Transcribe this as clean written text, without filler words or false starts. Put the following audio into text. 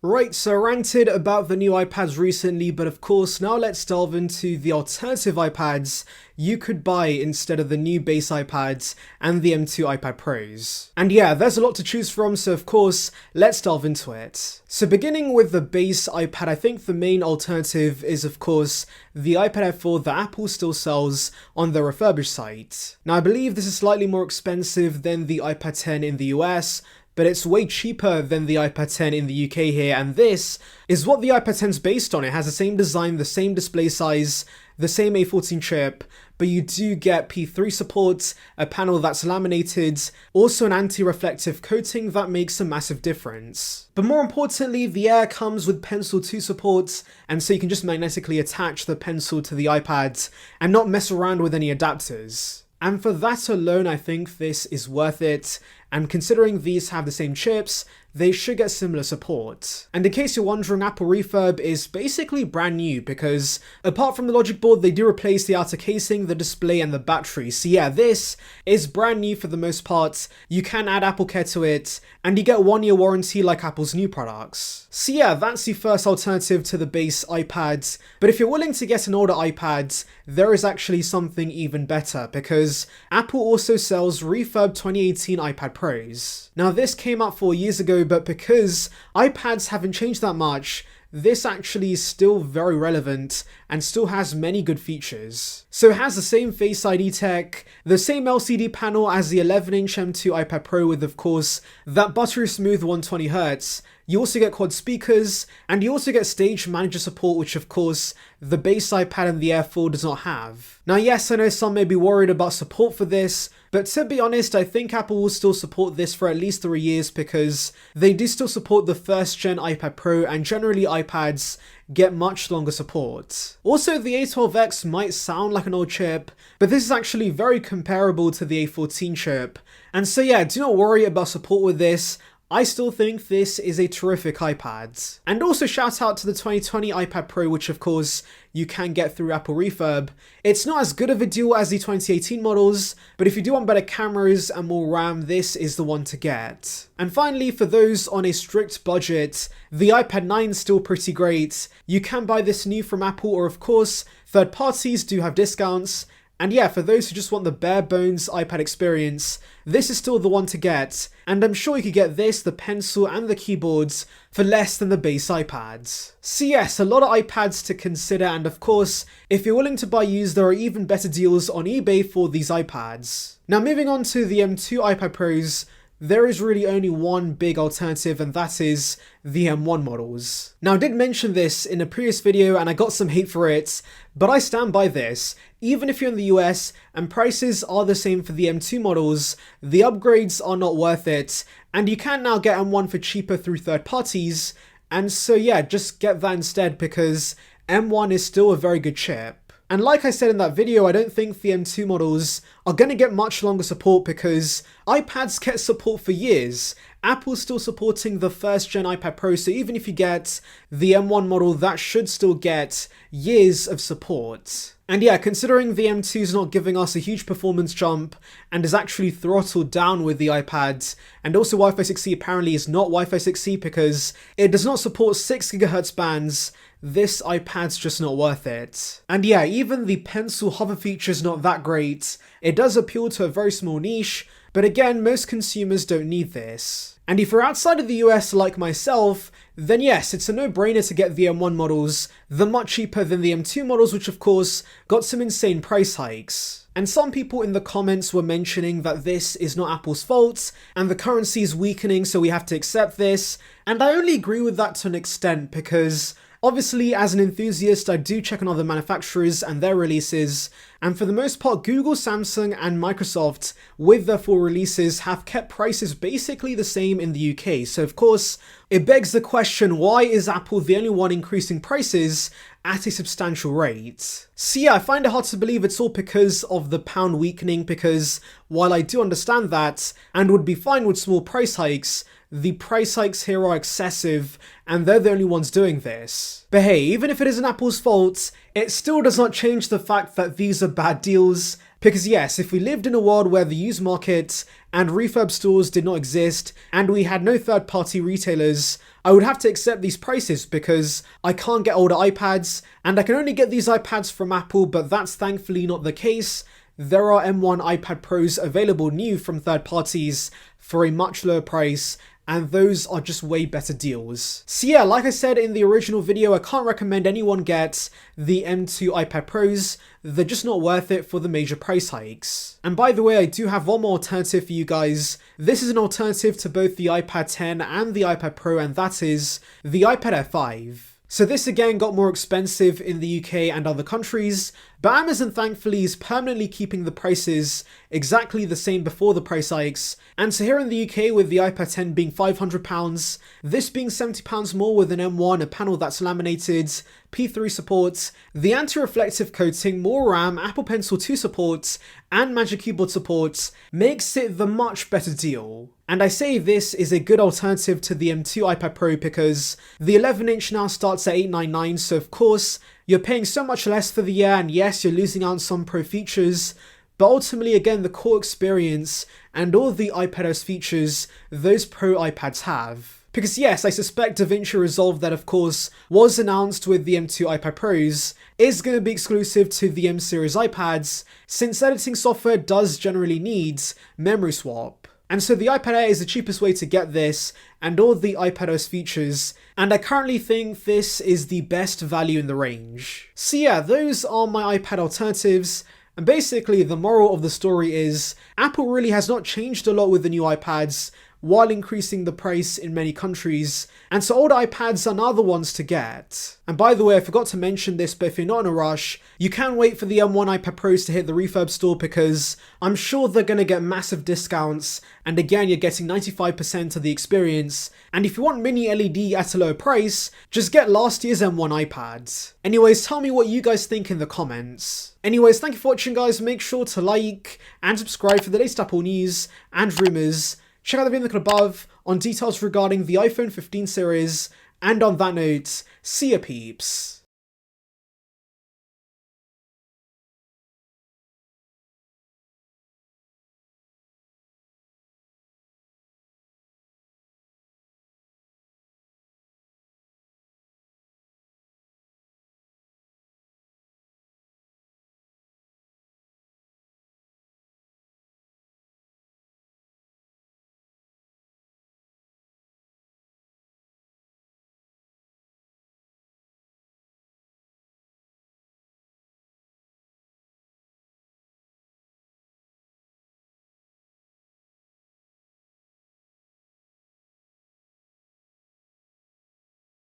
Right, so I ranted about the new iPads recently, but of course now let's delve into the alternative iPads you could buy instead of the new base iPads and the M2 iPad Pros. And yeah, there's a lot to choose from, so of course, let's delve into it. So beginning with the base iPad, I think the main alternative is of course the iPad Air 4 that Apple still sells on the Refurbished site. Now I believe this is slightly more expensive than the iPad 10 in the US, but it's way cheaper than the iPad 10 in the UK here, and this is what the iPad 10 is based on. It has the same design, the same display size, the same A14 chip, but you do get P3 support, a panel that's laminated, also an anti-reflective coating that makes a massive difference. But more importantly, the Air comes with Pencil 2 support, and so you can just magnetically attach the pencil to the iPad and not mess around with any adapters. And for that alone, I think this is worth it, and considering these have the same chips, they should get similar support. And in case you're wondering, Apple Refurb is basically brand new because apart from the logic board, they do replace the outer casing, the display, and the battery. So yeah, this is brand new for the most part. You can add Apple Care to it, and you get 1-year warranty like Apple's new products. So yeah, that's the first alternative to the base iPads. But if you're willing to get an older iPad, there is actually something even better because Apple also sells Refurb 2018 iPad Pros. Now this came out 4 years ago, but because iPads haven't changed that much, this actually is still very relevant and still has many good features. So it has the same Face ID tech, the same LCD panel as the 11-inch M2 iPad Pro with of course that buttery smooth 120Hz. You also get quad speakers, and you also get Stage Manager support, which of course the base iPad and the Air 4 does not have. Now yes, I know some may be worried about support for this, but to be honest, I think Apple will still support this for at least 3 years because they do still support the first gen iPad Pro, and generally iPads get much longer support. Also, the A12X might sound like an old chip, but this is actually very comparable to the A14 chip. And so yeah, do not worry about support with this. I still think this is a terrific iPad. And also shout out to the 2020 iPad Pro, which of course you can get through Apple Refurb. It's not as good of a deal as the 2018 models, but if you do want better cameras and more RAM, this is the one to get. And finally, for those on a strict budget, the iPad 9 is still pretty great. You can buy this new from Apple, or of course, third parties do have discounts. And yeah, for those who just want the bare bones iPad experience, this is still the one to get, and I'm sure you could get this, the pencil and the keyboards, for less than the base iPads. So yes, a lot of iPads to consider, and of course, if you're willing to buy used, there are even better deals on eBay for these iPads. Now moving on to the M2 iPad Pros, there is really only one big alternative, and that is the M1 models. Now I did mention this in a previous video and I got some hate for it, but I stand by this. Even if you're in the US and prices are the same for the M2 models, the upgrades are not worth it, and you can now get M1 for cheaper through third parties, and so yeah, just get that instead because M1 is still a very good chip. And like I said in that video, I don't think the M2 models are going to get much longer support because iPads get support for years. Apple's still supporting the first gen iPad Pro, so even if you get the M1 model, that should still get years of support. And yeah, considering the M2 is not giving us a huge performance jump and is actually throttled down with the iPad, and also Wi-Fi 6E apparently is not Wi-Fi 6E because it does not support 6 GHz bands, this iPad's just not worth it. And yeah, even the pencil hover feature is not that great. It does appeal to a very small niche, but again, most consumers don't need this. And if you're outside of the US like myself, then yes, it's a no-brainer to get the M1 models. They're much cheaper than the M2 models, which of course got some insane price hikes. And some people in the comments were mentioning that this is not Apple's fault and the currency is weakening, so we have to accept this. And I only agree with that to an extent because obviously, as an enthusiast, I do check on other manufacturers and their releases, and for the most part, Google, Samsung, and Microsoft, with their full releases, have kept prices basically the same in the UK. So of course, it begs the question, why is Apple the only one increasing prices at a substantial rate? So yeah, I find it hard to believe it's all because of the pound weakening, because while I do understand that, and would be fine with small price hikes, the price hikes here are excessive, and they're the only ones doing this. But hey, even if it isn't Apple's fault, it still does not change the fact that these are bad deals, Because yes, if we lived in a world where the used market and refurb stores did not exist and we had no third-party retailers, I would have to accept these prices because I can't get older iPads and I can only get these iPads from Apple, but that's thankfully not the case. There are M1 iPad Pros available new from third parties for a much lower price, and those are just way better deals. So yeah, like I said in the original video, I can't recommend anyone get the M2 iPad Pros. They're just not worth it for the major price hikes. And by the way, I do have one more alternative for you guys. This is an alternative to both the iPad 10 and the iPad Pro, and that is the iPad Air 5. So this again got more expensive in the UK and other countries, but Amazon thankfully is permanently keeping the prices exactly the same before the price hikes. And so here in the UK, with the iPad 10 being £500, this being £70 more with an M1, a panel that's laminated, P3 support, the anti-reflective coating, more RAM, Apple Pencil 2 support, and Magic Keyboard support, makes it the much better deal. And I say this is a good alternative to the M2 iPad Pro because the 11-inch now starts at $899, so of course you're paying so much less for the year, and yes, you're losing out on some pro features, but ultimately again the core experience and all the iPadOS features those pro iPads have. Because yes, I suspect DaVinci Resolve, that of course was announced with the M2 iPad Pros, is going to be exclusive to the M series iPads, since editing software does generally need memory swap. And so the iPad Air is the cheapest way to get this and all the iPadOS features, and I currently think this is the best value in the range. So yeah, those are my iPad alternatives. And basically the moral of the story is Apple really has not changed a lot with the new iPads while increasing the price in many countries, and so older iPads are now the ones to get. And by the way, I forgot to mention this, but if you're not in a rush, you can wait for the M1 iPad Pros to hit the refurb store because I'm sure they're going to get massive discounts, and again you're getting 95% of the experience, and if you want mini LED at a lower price, just get last year's M1 iPad. Anyways, tell me what you guys think in the comments. Anyways, thank you for watching guys, make sure to like and subscribe for the latest Apple news and rumours. Check out the video in the above on details regarding the iPhone 15 series, and on that note, see ya peeps.